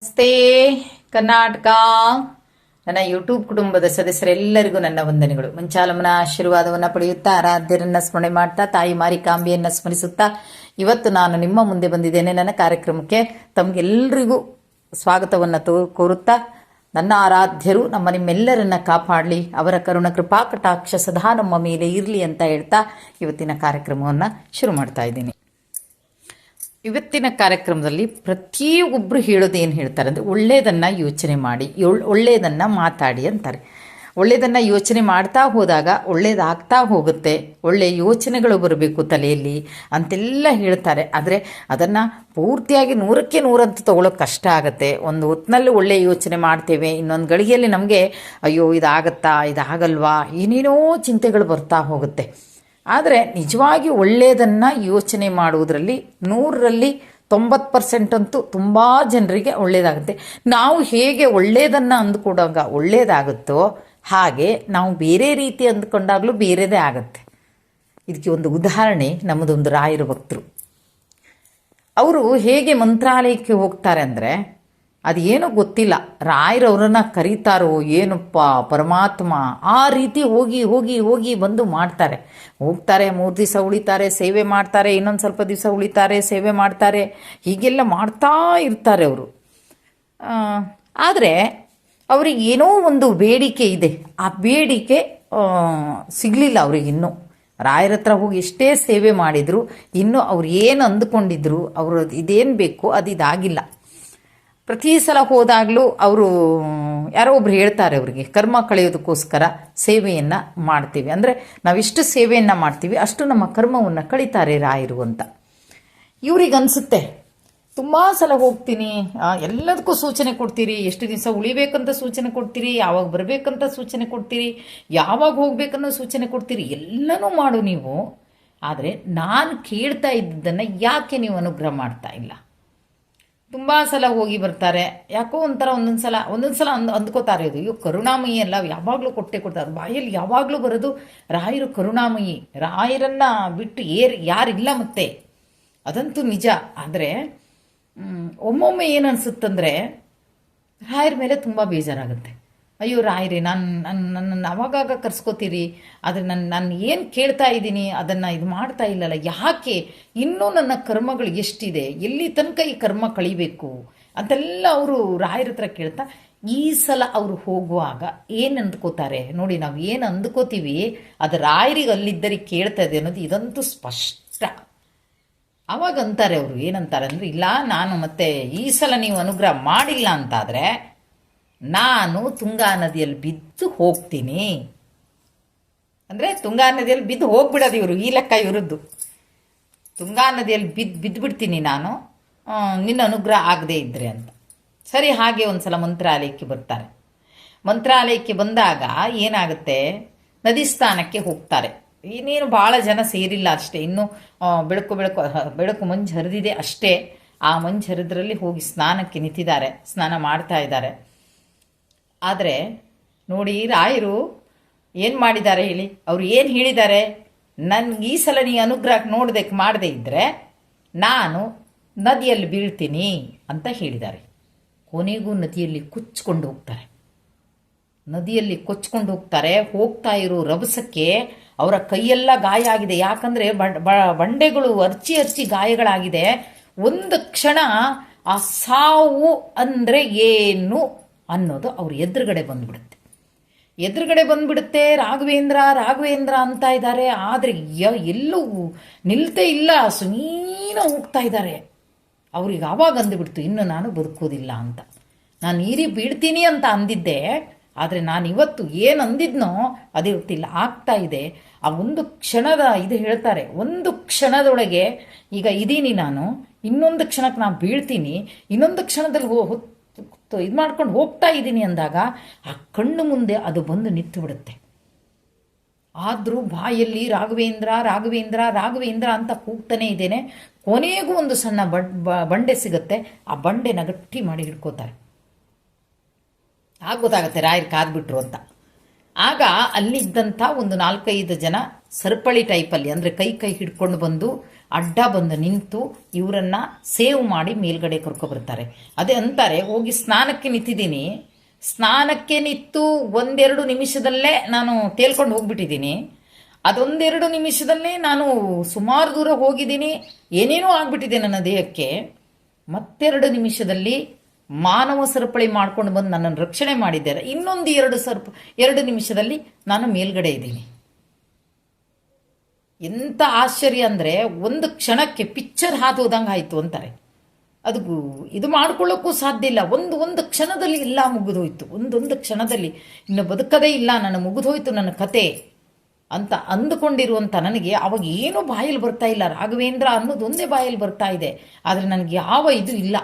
ನಮಸ್ತೆ ಕರ್ನಾಟಕ. ನನ್ನ ಯೂಟ್ಯೂಬ್ ಕುಟುಂಬದ ಸದಸ್ಯರೆಲ್ಲರಿಗೂ ನನ್ನ ವಂದನೆಗಳು. ಮುಂಚಾಲಮ್ಮನ ಆಶೀರ್ವಾದವನ್ನು ಪಡೆಯುತ್ತಾ ಆರಾಧ್ಯರನ್ನ ಸ್ಮರಣೆ ಮಾಡ್ತಾ ತಾಯಿ ಮಾರಿಕಾಂಬೆಯನ್ನು ಸ್ಮರಿಸುತ್ತಾ ಇವತ್ತು ನಾನು ನಿಮ್ಮ ಮುಂದೆ ಬಂದಿದ್ದೇನೆ. ನನ್ನ ಕಾರ್ಯಕ್ರಮಕ್ಕೆ ತಮಗೆಲ್ಲರಿಗೂ ಸ್ವಾಗತವನ್ನು ಕೋರುತ್ತಾ ನನ್ನ ಆರಾಧ್ಯರು ನಿಮ್ಮೆಲ್ಲರನ್ನ ಕಾಪಾಡಲಿ, ಅವರ ಕರುಣ ಕೃಪಾ ಕಟಾಕ್ಷ ಸದಾ ನಮ್ಮ ಮೇಲೆ ಇರಲಿ ಅಂತ ಹೇಳ್ತಾ ಇವತ್ತಿನ ಕಾರ್ಯಕ್ರಮವನ್ನು ಶುರು ಮಾಡ್ತಾ ಇದ್ದೀನಿ. ಇವತ್ತಿನ ಕಾರ್ಯಕ್ರಮದಲ್ಲಿ ಪ್ರತಿಯೊಬ್ಬರು ಹೇಳೋದು ಏನು ಹೇಳ್ತಾರೆ ಅಂದರೆ, ಒಳ್ಳೆಯದನ್ನು ಯೋಚನೆ ಮಾಡಿ, ಒಳ್ಳೆಯದನ್ನು ಮಾತಾಡಿ ಅಂತಾರೆ. ಒಳ್ಳೆಯದನ್ನು ಯೋಚನೆ ಮಾಡ್ತಾ ಹೋದಾಗ ಒಳ್ಳೆಯದಾಗ್ತಾ ಹೋಗುತ್ತೆ, ಒಳ್ಳೆಯ ಯೋಚನೆಗಳು ಬರಬೇಕು ತಲೆಯಲ್ಲಿ ಅಂತೆಲ್ಲ ಹೇಳ್ತಾರೆ. ಆದರೆ ಅದನ್ನು ಪೂರ್ತಿಯಾಗಿ 100ಕ್ಕೆ 100 ಅಂತ ತೊಗೊಳೋಕೆ ಕಷ್ಟ ಆಗುತ್ತೆ. ಒಂದು ಹೊತ್ತಿನಲ್ಲಿ ಒಳ್ಳೆಯ ಯೋಚನೆ ಮಾಡ್ತೇವೆ, ಇನ್ನೊಂದು ಗಳಿಗೆಯಲ್ಲಿ ನಮಗೆ ಅಯ್ಯೋ ಇದಾಗತ್ತಾ ಇದಾಗಲ್ವಾ ಏನೇನೋ ಚಿಂತೆಗಳು ಬರ್ತಾ ಹೋಗುತ್ತೆ. ಆದರೆ ನಿಜವಾಗಿ ಒಳ್ಳೆಯದನ್ನು ಯೋಚನೆ ಮಾಡುವುದರಲ್ಲಿ 100ರಲ್ಲಿ 90% ಅಂತೂ ತುಂಬ ಜನರಿಗೆ ಒಳ್ಳೆಯದಾಗುತ್ತೆ. ನಾವು ಹೇಗೆ ಒಳ್ಳೆಯದನ್ನು ಅಂದುಕೊಂಡಾಗ ಒಳ್ಳೆಯದಾಗುತ್ತೋ ಹಾಗೆ ನಾವು ಬೇರೆ ರೀತಿ ಅಂದ್ಕೊಂಡಾಗಲೂ ಬೇರೆದೇ ಆಗುತ್ತೆ. ಇದಕ್ಕೆ ಒಂದು ಉದಾಹರಣೆ, ನಮ್ಮದೊಂದು ರಾಯರ ಭಕ್ತರು. ಅವರು ಹೇಗೆ ಮಂತ್ರಾಲಯಕ್ಕೆ ಹೋಗ್ತಾರೆ ಅಂದರೆ, ಅದೇನೋ ಗೊತ್ತಿಲ್ಲ, ರಾಯರವ್ರನ್ನ ಕರೀತಾರೋ ಏನಪ್ಪ ಪರಮಾತ್ಮ, ಆ ರೀತಿ ಹೋಗಿ ಹೋಗಿ ಹೋಗಿ ಬಂದು ಮಾಡ್ತಾರೆ. ಹೋಗ್ತಾರೆ, 3 ದಿವಸ ಉಳಿತಾರೆ, ಸೇವೆ ಮಾಡ್ತಾರೆ, ಇನ್ನೊಂದು ಸ್ವಲ್ಪ ದಿವಸ ಉಳಿತಾರೆ, ಸೇವೆ ಮಾಡ್ತಾರೆ, ಹೀಗೆಲ್ಲ ಮಾಡ್ತಾ ಇರ್ತಾರೆ ಅವರು. ಆದರೆ ಅವ್ರಿಗೆ ಏನೋ ಒಂದು ಬೇಡಿಕೆ ಇದೆ, ಆ ಬೇಡಿಕೆ ಸಿಗಲಿಲ್ಲ ಅವ್ರಿಗೆ. ಇನ್ನೂ ರಾಯರ ಹತ್ರ ಹೋಗಿ ಎಷ್ಟೇ ಸೇವೆ ಮಾಡಿದ್ರು ಇನ್ನೂ ಅವ್ರು ಏನು ಅಂದುಕೊಂಡಿದ್ರು, ಅವರು ಇದೇನು ಬೇಕು ಅದು ಇದಾಗಿಲ್ಲ. ಪ್ರತಿ ಸಲ ಹೋದಾಗಲೂ ಅವರು ಯಾರೋ ಒಬ್ರು ಹೇಳ್ತಾರೆ, ಅವರಿಗೆ ಕರ್ಮ ಕಳೆಯೋದಕ್ಕೋಸ್ಕರ ಸೇವೆಯನ್ನು ಮಾಡ್ತೀವಿ, ಅಂದರೆ ನಾವೆಷ್ಟು ಸೇವೆಯನ್ನು ಮಾಡ್ತೀವಿ ಅಷ್ಟು ನಮ್ಮ ಕರ್ಮವನ್ನು ಕಳೀತಾರೆ ರಾಯರು ಅಂತ ಇವ್ರಿಗೆ ಅನಿಸುತ್ತೆ. ತುಂಬ ಸಲ ಹೋಗ್ತೀನಿ, ಎಲ್ಲದಕ್ಕೂ ಸೂಚನೆ ಕೊಡ್ತೀರಿ, ಎಷ್ಟು ದಿವಸ ಉಳಿಬೇಕಂತ ಸೂಚನೆ ಕೊಡ್ತೀರಿ, ಯಾವಾಗ ಬರಬೇಕಂತ ಸೂಚನೆ ಕೊಡ್ತೀರಿ, ಯಾವಾಗ ಹೋಗ್ಬೇಕನ್ನೋ ಸೂಚನೆ ಕೊಡ್ತೀರಿ, ಎಲ್ಲನೂ ಮಾಡು ನೀವು. ಆದರೆ ನಾನು ಕೇಳ್ತಾ ಇದ್ದದ್ದನ್ನು ಯಾಕೆ ನೀವು ಅನುಗ್ರಹ ಮಾಡ್ತಾ ಇಲ್ಲ? ತುಂಬ ಸಲ ಹೋಗಿ ಬರ್ತಾರೆ, ಯಾಕೋ ಒಂಥರ ಒಂದೊಂದು ಸಲ ಅಂದ್ಕೋತಾರೆ, ಇದು ಅಯ್ಯೋ ಕರುಣಾಮಯಿ ಅಲ್ಲ, ಯಾವಾಗಲೂ ಕೊಟ್ಟೆ ಕೊಡ್ತಾರೆ, ಬಾಯಲ್ಲಿ ಯಾವಾಗಲೂ ಬರೋದು ರಾಯರು ಕರುಣಾಮಯಿ, ರಾಯರನ್ನು ಬಿಟ್ಟು ಯಾರಿಲ್ಲ ಮತ್ತೆ, ಅದಂತೂ ನಿಜ. ಆದರೆ ಒಮ್ಮೊಮ್ಮೆ ಏನು ಅನಿಸುತ್ತಂದರೆ ರಾಯರ ಮೇಲೆ ತುಂಬ ಬೇಜಾರಾಗುತ್ತೆ. ಅಯ್ಯೋ ರಾಯರೇ, ನನ್ನನ್ನು ಅವಾಗಾಗ ಕರ್ಸ್ಕೋತೀರಿ, ಆದರೆ ನಾನು ಏನು ಕೇಳ್ತಾ ಇದ್ದೀನಿ ಅದನ್ನು ಇದು ಮಾಡ್ತಾ ಇಲ್ಲಲ್ಲ, ಯಾಕೆ? ಇನ್ನೂ ನನ್ನ ಕರ್ಮಗಳು ಎಷ್ಟಿದೆ, ಎಲ್ಲಿ ತನಕ ಈ ಕರ್ಮ ಕಳಿಬೇಕು ಅಂತೆಲ್ಲ ಅವರು ರಾಯರ ಹತ್ರ ಕೇಳ್ತಾ, ಈ ಸಲ ಅವರು ಹೋಗುವಾಗ ಏನು ಅಂದ್ಕೋತಾರೆ ನೋಡಿ, ನಾವು ಏನು ಅಂದ್ಕೋತೀವಿ ಅದು ರಾಯರಿಗೆ ಅಲ್ಲಿದ್ದರಿಗೆ ಕೇಳ್ತಾ ಇದೆ ಅನ್ನೋದು ಇದಂತೂ ಸ್ಪಷ್ಟ. ಅವಾಗ ಅಂತಾರೆ ಅವರು, ಏನಂತಾರೆ ಅಂದರೆ, ಇಲ್ಲ ನಾನು ಮತ್ತೆ ಈ ಸಲ ನೀವು ಅನುಗ್ರಹ ಮಾಡಿಲ್ಲ ಅಂತಾದರೆ ನಾನು ತುಂಗಾ ನದಿಯಲ್ಲಿ ಬಿದ್ದು ಹೋಗ್ತೀನಿ. ಅಂದರೆ ತುಂಗಾ ನದಿಯಲ್ಲಿ ಬಿದ್ದು ಹೋಗ್ಬಿಡೋದು ಇವರು, ಈ ಲೆಕ್ಕ ಇವರದ್ದು. ತುಂಗಾ ನದಿಯಲ್ಲಿ ಬಿದ್ದುಬಿಡ್ತೀನಿ ನಾನು, ನಿನ್ನ ಅನುಗ್ರಹ ಆಗದೇ ಇದ್ದರೆ ಅಂತ. ಸರಿ, ಹಾಗೆ ಒಂದು ಸಲ ಮಂತ್ರಾಲಯಕ್ಕೆ ಬರ್ತಾರೆ. ಮಂತ್ರಾಲಯಕ್ಕೆ ಬಂದಾಗ ಏನಾಗುತ್ತೆ, ನದಿ ಸ್ನಾನಕ್ಕೆ ಹೋಗ್ತಾರೆ. ಇನ್ನೇನು ಭಾಳ ಜನ ಸೇರಿಲ್ಲ ಅಷ್ಟೇ, ಇನ್ನೂ ಬೆಳಕು ಮಂಜು ಹರಿದಿದೆ ಅಷ್ಟೇ. ಆ ಮಂಜು ಹರಿದ್ರಲ್ಲಿ ಹೋಗಿ ಸ್ನಾನಕ್ಕೆ ನಿಂತಿದ್ದಾರೆ, ಸ್ನಾನ ಮಾಡ್ತಾ ಇದ್ದಾರೆ. ಆದರೆ ನೋಡಿ, ರಾಯರು ಏನು ಮಾಡಿದ್ದಾರೆ ಹೇಳಿ? ಅವರು ಏನು ಹೇಳಿದ್ದಾರೆ? ನನಗೆ ಈ ಸಲ ನೀ ಅನುಗ್ರಹ ಮಾಡದೇ ಇದ್ದರೆ ನಾನು ನದಿಯಲ್ಲಿ ಬೀಳ್ತೀನಿ ಅಂತ ಹೇಳಿದ್ದಾರೆ. ಕೊನೆಗೂ ನದಿಯಲ್ಲಿ ಕೊಚ್ಕೊಂಡು ಹೋಗ್ತಾರೆ. ನದಿಯಲ್ಲಿ ಕೊಚ್ಕೊಂಡು ಹೋಗ್ತಾ ಇರೋ ರಭಸಕ್ಕೆ ಅವರ ಕೈಯೆಲ್ಲ ಗಾಯ ಆಗಿದೆ. ಯಾಕಂದರೆ ಬಂಡೆಗಳು ಅರ್ಚಿ ಗಾಯಗಳಾಗಿದೆ. ಒಂದು ಕ್ಷಣ ಆ ಸಾವು ಅಂದರೆ ಏನು ಅನ್ನೋದು ಅವ್ರ ಎದುರುಗಡೆ ಬಂದ್ಬಿಡುತ್ತೆ. ರಾಘವೇಂದ್ರ ಅಂತ ಇದ್ದಾರೆ, ಆದರೆ ಎಲ್ಲೂ ನಿಲ್ತೇ ಇಲ್ಲ, ಸುಮ್ಮನೆ ಹೋಗ್ತಾ ಇದ್ದಾರೆ. ಅವ್ರಿಗೆ ಆವಾಗ ಅಂದುಬಿಡ್ತು, ಇನ್ನು ನಾನು ಬದುಕೋದಿಲ್ಲ ಅಂತ. ನಾನು ನೀರಿ ಬೀಳ್ತೀನಿ ಅಂತ ಅಂದಿದ್ದೆ, ಆದರೆ ನಾನು ಇವತ್ತು ಏನು ಅಂದಿದ್ನೋ ಅದೇ ಗೊತ್ತಿಲ್ಲ, ಆಗ್ತಾ ಇದೆ. ಆ ಒಂದು ಕ್ಷಣದ ಇದು ಹೇಳ್ತಾರೆ, ಒಂದು ಕ್ಷಣದೊಳಗೆ ಈಗ ಇದ್ದೀನಿ ನಾನು, ಇನ್ನೊಂದು ಕ್ಷಣಕ್ಕೆ ನಾನು ಬೀಳ್ತೀನಿ, ಇನ್ನೊಂದು ಕ್ಷಣದಲ್ಲಿ ಇದು ಮಾಡ್ಕೊಂಡು ಹೋಗ್ತಾ ಇದ್ದೀನಿ ಅಂದಾಗ ಆ ಕಣ್ಣು ಮುಂದೆ ಅದು ಬಂದು ನಿಂತು ಬಿಡುತ್ತೆ. ಆದರೂ ಬಾಯಲ್ಲಿ ರಾಘವೇಂದ್ರ ಅಂತ ಕೂಗ್ತಾನೆ ಇದ್ದೇನೆ. ಕೊನೆಗೂ ಒಂದು ಸಣ್ಣ ಬಂಡೆ ಸಿಗುತ್ತೆ, ಆ ಬಂಡೆನ ಗಟ್ಟಿ ಮಾಡಿ ಹಿಡ್ಕೋತಾರೆ. ಆಗ ಗೊತ್ತಾಗುತ್ತೆ ರಾಯರು ಕಾದ್ಬಿಟ್ರು ಅಂತ. ಆಗ ಅಲ್ಲಿದ್ದಂಥ ಒಂದು 4-5 ಜನ ಸರಪಳಿ ಟೈಪಲ್ಲಿ, ಅಂದರೆ ಕೈ ಹಿಡ್ಕೊಂಡು ಬಂದು ಅಡ್ಡ ಬಂದು ನಿಂತು ಇವರನ್ನು ಸೇವ್ ಮಾಡಿ ಮೇಲ್ಗಡೆ ಕರ್ಕೊಬರ್ತಾರೆ. ಅದೇ ಅಂತಾರೆ, ಹೋಗಿ ಸ್ನಾನಕ್ಕೆ ನಿಂತಿದ್ದೀನಿ, ಸ್ನಾನಕ್ಕೆ ನಿಂತು ಒಂದೆರಡು ನಿಮಿಷದಲ್ಲೇ ನಾನು ತೇಲ್ಕೊಂಡು ಹೋಗ್ಬಿಟ್ಟಿದ್ದೀನಿ. ಅದೊಂದೆರಡು ನಿಮಿಷದಲ್ಲೇ ನಾನು ಸುಮಾರು ದೂರ ಹೋಗಿದ್ದೀನಿ, ಏನೇನೋ ಆಗ್ಬಿಟ್ಟಿದೆ ನನ್ನ ದೇಹಕ್ಕೆ. ಮತ್ತೆರಡು ನಿಮಿಷದಲ್ಲಿ ಮಾನವ ಸರಪಳಿ ಮಾಡ್ಕೊಂಡು ಬಂದು ನನ್ನನ್ನು ರಕ್ಷಣೆ ಮಾಡಿದ್ದಾರೆ. ಇನ್ನೊಂದು ಎರಡು ನಿಮಿಷದಲ್ಲಿ ನಾನು ಮೇಲ್ಗಡೆ ಇದ್ದೀನಿ. ಎಂಥ ಆಶ್ಚರ್ಯ ಅಂದರೆ, ಒಂದು ಕ್ಷಣಕ್ಕೆ ಪಿಕ್ಚರ್ ಹಾದು ಹೋದಂಗೆ ಆಯಿತು ಅಂತಾರೆ. ಅದು ಇದು ಮಾಡ್ಕೊಳ್ಳೋಕ್ಕೂ ಸಾಧ್ಯ ಇಲ್ಲ. ಒಂದು ಕ್ಷಣದಲ್ಲಿ ಎಲ್ಲ ಮುಗಿದೋಯ್ತು. ಒಂದೊಂದು ಕ್ಷಣದಲ್ಲಿ ಇನ್ನು ಬದುಕದೇ ಇಲ್ಲ, ನನ್ನ ಮುಗಿದೋಯ್ತು ನನ್ನ ಕತೆ ಅಂತ ಅಂದುಕೊಂಡಿರುವಂಥ ನನಗೆ ಅವಾಗ ಏನೂ ಬಾಯಲ್ಲಿ ಬರ್ತಾ ಇಲ್ಲ. ರಾಘವೇಂದ್ರ ಅನ್ನೋದೊಂದೇ ಬಾಯಲ್ಲಿ ಬರ್ತಾ ಇದೆ. ಆದರೆ ನನಗೆ ಯಾವ ಇದು ಇಲ್ಲ,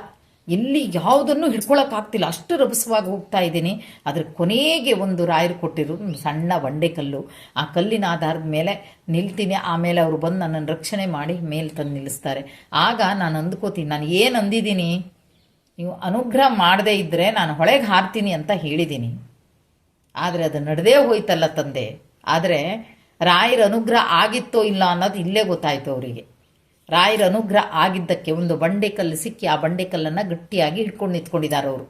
ಎಲ್ಲಿ ಯಾವುದನ್ನು ಹಿಡ್ಕೊಳಕ್ಕಾಗ್ತಿಲ್ಲ, ಅಷ್ಟು ರಭಸವಾಗಿ ಹೋಗ್ತಾ ಇದ್ದೀನಿ. ಅದ್ರ ಕೊನೆಗೆ ಒಂದು ರಾಯರು ಕೊಟ್ಟಿರೋ ಒಂದು ಸಣ್ಣ ಬಂಡೆಕಲ್ಲು, ಆ ಕಲ್ಲಿನ ಆಧಾರದ ಮೇಲೆ ನಿಲ್ತೀನಿ. ಆಮೇಲೆ ಅವರು ಬಂದು ನನ್ನನ್ನು ರಕ್ಷಣೆ ಮಾಡಿ ಮೇಲೆ ತಂದು ನಿಲ್ಲಿಸ್ತಾರೆ. ಆಗ ನಾನು ಅಂದ್ಕೋತೀನಿ, ನಾನು ಏನು ಅಂದಿದ್ದೀನಿ, ನೀವು ಅನುಗ್ರಹ ಮಾಡದೇ ಇದ್ದರೆ ನಾನು ಹೊಳೆಗೆ ಹಾರ್ತೀನಿ ಅಂತ ಹೇಳಿದ್ದೀನಿ. ಆದರೆ ಅದು ನಡೆದೇ ಹೋಯ್ತಲ್ಲ ತಂದೆ. ಆದರೆ ರಾಯರ ಅನುಗ್ರಹ ಆಗಿತ್ತೋ ಇಲ್ಲ ಅನ್ನೋದು ಇಲ್ಲೇ ಗೊತ್ತಾಯಿತು ಅವರಿಗೆ. ರಾಯರ ಅನುಗ್ರಹ ಆಗಿದ್ದಕ್ಕೆ ಒಂದು ಬಂಡೆಕಲ್ಲು ಸಿಕ್ಕಿ ಆ ಬಂಡೆಕಲ್ಲನ್ನು ಗಟ್ಟಿಯಾಗಿ ಹಿಡ್ಕೊಂಡು ನಿಂತ್ಕೊಂಡಿದ್ದಾರೆ ಅವರು.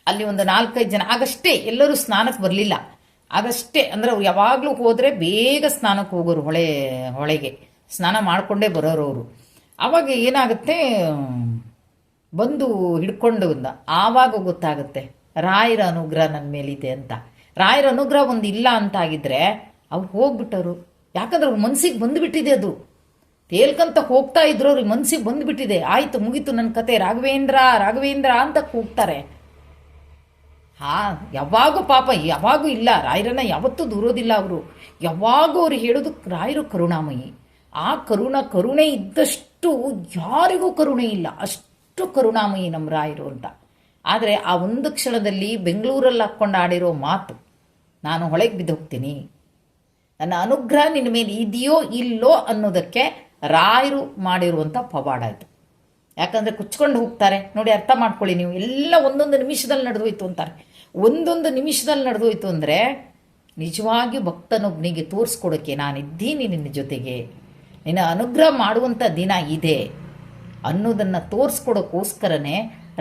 ಅಲ್ಲಿ ಒಂದು 4-5 ಜನ, ಆಗಷ್ಟೇ ಎಲ್ಲರೂ ಸ್ನಾನಕ್ಕೆ ಬರಲಿಲ್ಲ. ಆಗಷ್ಟೇ ಅಂದರೆ ಅವ್ರು ಯಾವಾಗಲೂ ಹೋದರೆ ಬೇಗ ಸ್ನಾನಕ್ಕೆ ಹೋಗೋರು, ಹೊಳೆಗೆ ಸ್ನಾನ ಮಾಡಿಕೊಂಡೇ ಬರೋರು ಅವರು. ಆವಾಗ ಏನಾಗುತ್ತೆ, ಬಂದು ಹಿಡ್ಕೊಂಡು ಆವಾಗ ಗೊತ್ತಾಗುತ್ತೆ ರಾಯರ ಅನುಗ್ರಹ ನನ್ನ ಮೇಲಿದೆ ಅಂತ. ರಾಯರ ಅನುಗ್ರಹ ಒಂದು ಇಲ್ಲ ಅಂತಾಗಿದ್ರೆ ಅವ್ರು ಹೋಗ್ಬಿಟ್ಟರು. ಯಾಕಂದ್ರೆ ಅವ್ರ ಮನಸ್ಸಿಗೆ ಬಂದುಬಿಟ್ಟಿದೆ, ಅದು ತೇಲ್ಕಂತ ಹೋಗ್ತಾ ಇದ್ರು, ಅವ್ರಿಗೆ ಮನಸ್ಸಿಗೆ ಬಂದುಬಿಟ್ಟಿದೆ. ಆಯಿತು, ಮುಗೀತು ನನ್ನ ಕತೆ, ರಾಘವೇಂದ್ರ ರಾಘವೇಂದ್ರ ಅಂತ ಕೂಗ್ತಾರೆ. ಯಾವಾಗೂ ಪಾಪ ಯಾವಾಗೂ ಇಲ್ಲ, ರಾಯರನ್ನ ಯಾವತ್ತೂ ದೂರೋದಿಲ್ಲ ಅವರು. ಯಾವಾಗೂ ಅವ್ರು ಹೇಳೋದು ರಾಯರು ಕರುಣಾಮಯಿ. ಆ ಕರುಣೆ ಇದ್ದಷ್ಟು ಯಾರಿಗೂ ಕರುಣೆ ಇಲ್ಲ, ಅಷ್ಟು ಕರುಣಾಮಯಿ ನಮ್ಮ ರಾಯರು ಅಂತ. ಆದರೆ ಆ ಒಂದು ಕ್ಷಣದಲ್ಲಿ ಬೆಂಗಳೂರಲ್ಲಿ ಹಾಕ್ಕೊಂಡು ಆಡಿರೋ ಮಾತು, ನಾನು ಹೊಳೆಗೆ ಬಿದ್ದು ಹೋಗ್ತೀನಿ, ನನ್ನ ಅನುಗ್ರಹ ನಿನ್ನ ಮೇಲೆ ಇದೆಯೋ ಇಲ್ಲೋ ಅನ್ನೋದಕ್ಕೆ ರಾಯರು ಮಾಡಿರುವಂಥ ಪವಾಡ ಆಯಿತು. ಯಾಕಂದರೆ ಕುಚ್ಕೊಂಡು ಹೋಗ್ತಾರೆ ನೋಡಿ, ಅರ್ಥ ಮಾಡ್ಕೊಳ್ಳಿ ನೀವು. ಎಲ್ಲ ಒಂದೊಂದು ನಿಮಿಷದಲ್ಲಿ ನಡೆದೋಯ್ತು ಅಂತಾರೆ. ಒಂದೊಂದು ನಿಮಿಷದಲ್ಲಿ ನಡೆದೋಯ್ತು ಅಂದರೆ ನಿಜವಾಗಿ ಭಕ್ತನೊಬ್ಬನಿಗೆ ತೋರಿಸ್ಕೊಡೋಕ್ಕೆ ನಾನಿದ್ದೀನಿ ನಿನ್ನ ಜೊತೆಗೆ, ನಿನ್ನ ಅನುಗ್ರಹ ಮಾಡುವಂಥ ದಿನ ಇದೆ ಅನ್ನೋದನ್ನು ತೋರಿಸ್ಕೊಡೋಕ್ಕೋಸ್ಕರನೇ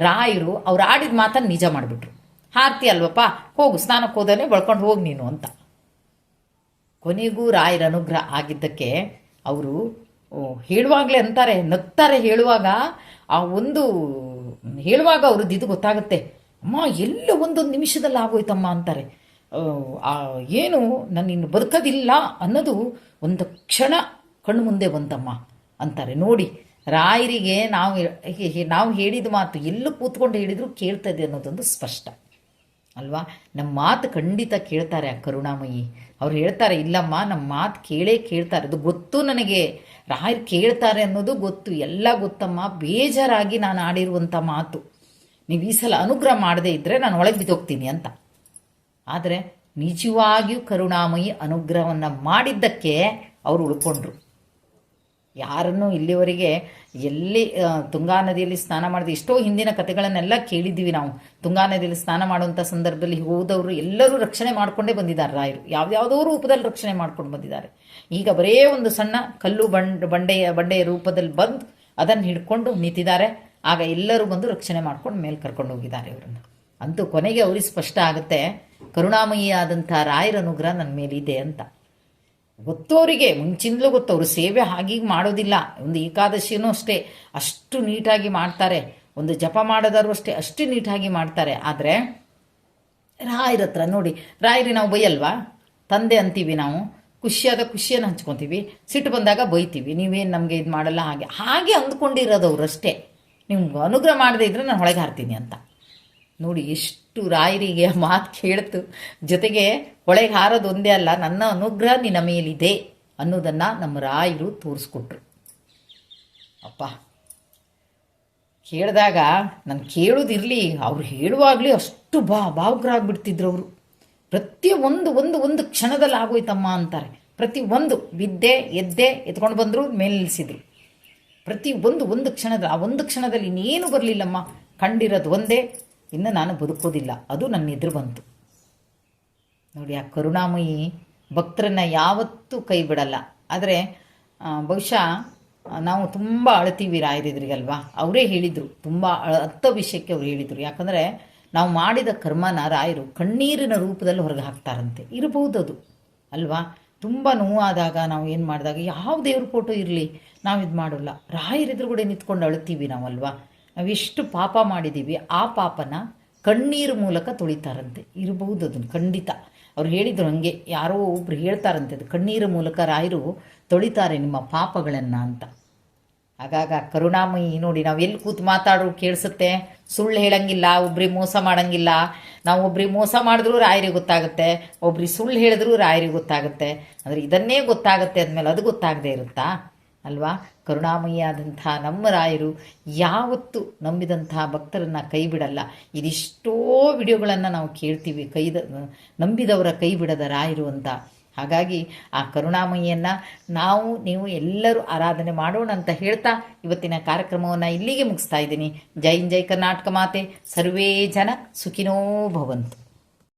ರಾಯರು ಅವ್ರು ಆಡಿದ ಮಾತನ್ನು ನಿಜ ಮಾಡಿಬಿಟ್ರು. ಹಾರ್ತಿ ಅಲ್ವಪ್ಪ, ಹೋಗು ಸ್ನಾನಕ್ಕೆ ಹೋದನೆ ಬಳ್ಕೊಂಡು ಹೋಗಿ ನೀನು ಅಂತ. ಕೊನೆಗೂ ರಾಯರ ಅನುಗ್ರಹ ಆಗಿದ್ದಕ್ಕೆ ಅವರು ಹೇಳುವಾಗಲೇ ಅಂತಾರೆ, ನಗ್ತಾರೆ ಹೇಳುವಾಗ. ಆ ಒಂದು ಹೇಳುವಾಗ ಅವ್ರದ್ದು ಇದು ಗೊತ್ತಾಗುತ್ತೆ, ಅಮ್ಮ ಎಲ್ಲ ಒಂದೊಂದು ನಿಮಿಷದಲ್ಲಿ ಆಗೋಯ್ತಮ್ಮ ಅಂತಾರೆ. ಏನು ನಾನು ಇನ್ನು ಬದುಕೋದಿಲ್ಲ ಅನ್ನೋದು ಒಂದು ಕ್ಷಣ ಕಣ್ಣು ಮುಂದೆ ಬಂತಮ್ಮ ಅಂತಾರೆ. ನೋಡಿ, ರಾಯರಿಗೆ ನಾವು ಹೇಳಿದ ಮಾತು ಎಲ್ಲೂ ಕೂತ್ಕೊಂಡು ಹೇಳಿದ್ರು ಕೇಳ್ತದೆ ಅನ್ನೋದೊಂದು ಸ್ಪಷ್ಟ ಅಲ್ವಾ. ನಮ್ಮ ಮಾತು ಖಂಡಿತ ಕೇಳ್ತಾರೆ ಆ ಕರುಣಾಮಯಿ. ಅವ್ರು ಹೇಳ್ತಾರೆ, ಇಲ್ಲಮ್ಮ ನಮ್ಮ ಮಾತು ಕೇಳ್ತಾರೆ, ಅದು ಗೊತ್ತು ನನಗೆ, ರಾಯರು ಕೇಳ್ತಾರೆ ಅನ್ನೋದು ಗೊತ್ತು, ಎಲ್ಲ ಗೊತ್ತಮ್ಮ. ಬೇಜಾರಾಗಿ ನಾನು ಆಡಿರುವಂಥ ಮಾತು, ನೀವು ಈ ಸಲ ಅನುಗ್ರಹ ಮಾಡದೇ ಇದ್ದರೆ ನಾನು ಒಳಗೆ ಬಿದ್ದೋಗ್ತೀನಿ ಅಂತ. ಆದರೆ ನಿಜವಾಗಿಯೂ ಕರುಣಾಮಯಿ ಅನುಗ್ರಹವನ್ನು ಮಾಡಿದ್ದಕ್ಕೆ ಅವರು ಉಳ್ಕೊಂಡ್ರು. ಯಾರನ್ನು ಇಲ್ಲಿವರೆಗೆ ಎಲ್ಲಿ ತುಂಗಾ ನದಿಯಲ್ಲಿ ಸ್ನಾನ ಮಾಡಿದ ಎಷ್ಟೋ ಹಿಂದಿನ ಕಥೆಗಳನ್ನೆಲ್ಲ ಕೇಳಿದ್ದೀವಿ ನಾವು. ತುಂಗಾ ನದಿಯಲ್ಲಿ ಸ್ನಾನ ಮಾಡುವಂಥ ಸಂದರ್ಭದಲ್ಲಿ ಹೋದವರು ಎಲ್ಲರೂ ರಕ್ಷಣೆ ಮಾಡಿಕೊಂಡೇ ಬಂದಿದ್ದಾರೆ. ರಾಯರು ಯಾವುದ್ಯಾವುದೋ ರೂಪದಲ್ಲಿ ರಕ್ಷಣೆ ಮಾಡ್ಕೊಂಡು ಬಂದಿದ್ದಾರೆ. ಈಗ ಬರೇ ಒಂದು ಸಣ್ಣ ಕಲ್ಲು ಬಂಡೆಯ ರೂಪದಲ್ಲಿ ಬಂದು ಅದನ್ನು ಹಿಡ್ಕೊಂಡು ನಿಂತಿದ್ದಾರೆ. ಆಗ ಎಲ್ಲರೂ ಬಂದು ರಕ್ಷಣೆ ಮಾಡ್ಕೊಂಡು ಮೇಲೆ ಕರ್ಕೊಂಡು ಹೋಗಿದ್ದಾರೆ ಇವರನ್ನು. ಅಂತೂ ಕೊನೆಗೆ ಅವ್ರಿಗೆ ಸ್ಪಷ್ಟ ಆಗುತ್ತೆ, ಕರುಣಾಮಯಿಯಾದಂಥ ರಾಯರ ಅನುಗ್ರಹ ನನ್ನ ಮೇಲಿದೆ ಅಂತ. ಗೊತ್ತವರಿಗೆ ಮುಂಚಿಂದಲೂ ಗೊತ್ತು, ಅವರು ಸೇವೆ ಹಾಗೀಗೆ ಮಾಡೋದಿಲ್ಲ. ಒಂದು ಏಕಾದಶಿನೂ ಅಷ್ಟೇ ಅಷ್ಟು ನೀಟಾಗಿ ಮಾಡ್ತಾರೆ, ಒಂದು ಜಪ ಮಾಡೋದಾದ್ರು ಅಷ್ಟೇ ಅಷ್ಟು ನೀಟಾಗಿ ಮಾಡ್ತಾರೆ. ಆದರೆ ರಾಯರ ಹತ್ರ ನೋಡಿ, ರಾಯರಿ ನಾವು ಬೈಯಲ್ವಾ, ತಂದೆ ಅಂತೀವಿ ನಾವು, ಖುಷಿಯಾದ ಖುಷಿಯನ್ನು ಹಂಚ್ಕೊತೀವಿ, ಸಿಟ್ಟು ಬಂದಾಗ ಬೈತೀವಿ, ನೀವೇನು ನಮಗೆ ಇದು ಮಾಡಲ್ಲ, ಹಾಗೆ ಅಂದ್ಕೊಂಡಿರೋದವ್ರು ಅಷ್ಟೇ. ನಿಮ್ಗೆ ಅನುಗ್ರಹ ಮಾಡದೇ ಇದ್ರೆ ನಾನು ಹೊಳಗೆ ಹಾರ್ತೀನಿ ಅಂತ. ನೋಡಿ ಎಷ್ಟು ರಾಯರಿಗೆ ಮಾತು ಕೇಳ್ತು. ಜೊತೆಗೆ ಹೊಳೆಗೆ ಹಾರೋದು ಒಂದೇ ಅಲ್ಲ, ನನ್ನ ಅನುಗ್ರಹ ನಿನ್ನ ಮೇಲಿದೆ ಅನ್ನೋದನ್ನು ನಮ್ಮ ರಾಯರು ತೋರಿಸ್ಕೊಟ್ರು. ಅಪ್ಪ ಕೇಳಿದಾಗ ನಾನು ಕೇಳೋದಿರಲಿ, ಅವ್ರು ಹೇಳುವಾಗಲೇ ಅಷ್ಟು ಭಾವುಕರಾಗ್ಬಿಡ್ತಿದ್ರು ಅವರು. ಒಂದು ಕ್ಷಣದಲ್ಲಿ ಆಗೋಯ್ತಮ್ಮ ಅಂತಾರೆ. ಪ್ರತಿಯೊಂದು ಬಿದ್ದೆ ಎದ್ದೆ ಎತ್ಕೊಂಡು ಬಂದರು, ಮೇಲೆ ನಿಲ್ಲಿಸಿದ್ರು. ಒಂದು ಕ್ಷಣದಲ್ಲಿ, ಆ ಒಂದು ಕ್ಷಣದಲ್ಲಿ ಇನ್ನೇನು ಬರಲಿಲ್ಲಮ್ಮ, ಕಂಡಿರೋದು ಒಂದೇ, ಇನ್ನು ನಾನು ಬದುಕೋದಿಲ್ಲ, ಅದು ನನ್ನ ಎದುರು ಬಂತು. ನೋಡಿ, ಆ ಕರುಣಾಮಯಿ ಭಕ್ತರನ್ನ ಯಾವತ್ತೂ ಕೈ ಬಿಡಲ್ಲ. ಆದರೆ ಬಹುಶಃ ನಾವು ತುಂಬ ಅಳ್ತೀವಿ ರಾಯರಿದ್ರಿಗಲ್ವಾ, ಅವರೇ ಹೇಳಿದರು, ತುಂಬ ಹತ್ತ ವಿಷಯಕ್ಕೆ ಅವ್ರು ಹೇಳಿದರು. ಯಾಕಂದರೆ ನಾವು ಮಾಡಿದ ಕರ್ಮನ ರಾಯರು ಕಣ್ಣೀರಿನ ರೂಪದಲ್ಲಿ ಹೊರಗೆ ಹಾಕ್ತಾರಂತೆ. ಇರಬಹುದು ಅದು ಅಲ್ವಾ. ತುಂಬ ನೋವಾದಾಗ ನಾವು ಏನು ಮಾಡಿದಾಗ ಯಾವ ದೇವ್ರ ಫೋಟೋ ಇರಲಿ ನಾವು ಇದು ಮಾಡೋಲ್ಲ, ರಾಯರೆದುರುಗಡೆ ನಿಂತ್ಕೊಂಡು ಅಳ್ತೀವಿ ನಾವಲ್ವಾ. ನಾವು ಎಷ್ಟು ಪಾಪ ಮಾಡಿದ್ದೀವಿ ಆ ಪಾಪನ ಕಣ್ಣೀರು ಮೂಲಕ ತೊಳಿತಾರಂತೆ. ಇರಬಹುದು ಅದನ್ನು ಖಂಡಿತ. ಅವ್ರು ಹೇಳಿದರು ಹಂಗೆ, ಯಾರೋ ಒಬ್ರು ಹೇಳ್ತಾರಂತೆ ಅದು ಕಣ್ಣೀರು ಮೂಲಕ ರಾಯರು ತೊಳಿತಾರೆ ನಿಮ್ಮ ಪಾಪಗಳನ್ನು ಅಂತ. ಆಗಾಗ ಕರುಣಾಮಯಿ ನೋಡಿ, ನಾವು ಎಲ್ಲಿ ಕೂತು ಮಾತಾಡೋ ಕೇಳಿಸುತ್ತೆ. ಸುಳ್ಳು ಹೇಳಂಗಿಲ್ಲ, ಒಬ್ರಿಗೆ ಮೋಸ ಮಾಡಂಗಿಲ್ಲ. ನಾವು ಒಬ್ರಿಗೆ ಮೋಸ ಮಾಡಿದ್ರೂ ರಾಯರಿಗೆ ಗೊತ್ತಾಗುತ್ತೆ, ಒಬ್ರಿಗೆ ಸುಳ್ಳು ಹೇಳಿದ್ರೂ ರಾಯರಿಗೆ ಗೊತ್ತಾಗುತ್ತೆ. ಅಂದರೆ ಇದನ್ನೇ ಗೊತ್ತಾಗುತ್ತೆ ಅಂದಮೇಲೆ ಅದು ಗೊತ್ತಾಗದೇ ಇರುತ್ತಾ ಅಲ್ವಾ. ಕರುಣಾಮಯಿಯಾದಂಥ ನಮ್ಮ ರಾಯರು ಯಾವತ್ತೂ ನಂಬಿದಂತಹ ಭಕ್ತರನ್ನು ಕೈ ಬಿಡಲ್ಲ. ಇದಿಷ್ಟೋ ವಿಡಿಯೋಗಳನ್ನು ನಾವು ಕೇಳ್ತೀವಿ, ನಂಬಿದವರ ಕೈ ಬಿಡದ ರಾಯರು ಅಂತ. ಹಾಗಾಗಿ ಆ ಕರುಣಾಮಯಿಯನ್ನು ನೀವು ಎಲ್ಲರೂ ಆರಾಧನೆ ಮಾಡೋಣ ಅಂತ ಹೇಳ್ತಾ ಇವತ್ತಿನ ಕಾರ್ಯಕ್ರಮವನ್ನು ಇಲ್ಲಿಗೆ ಮುಗಿಸ್ತಾ ಇದ್ದೀನಿ. ಜೈ ಜೈ ಕರ್ನಾಟಕ ಮಾತೆ, ಸರ್ವೇ ಜನ ಸುಖಿನೋ ಭವಂತು.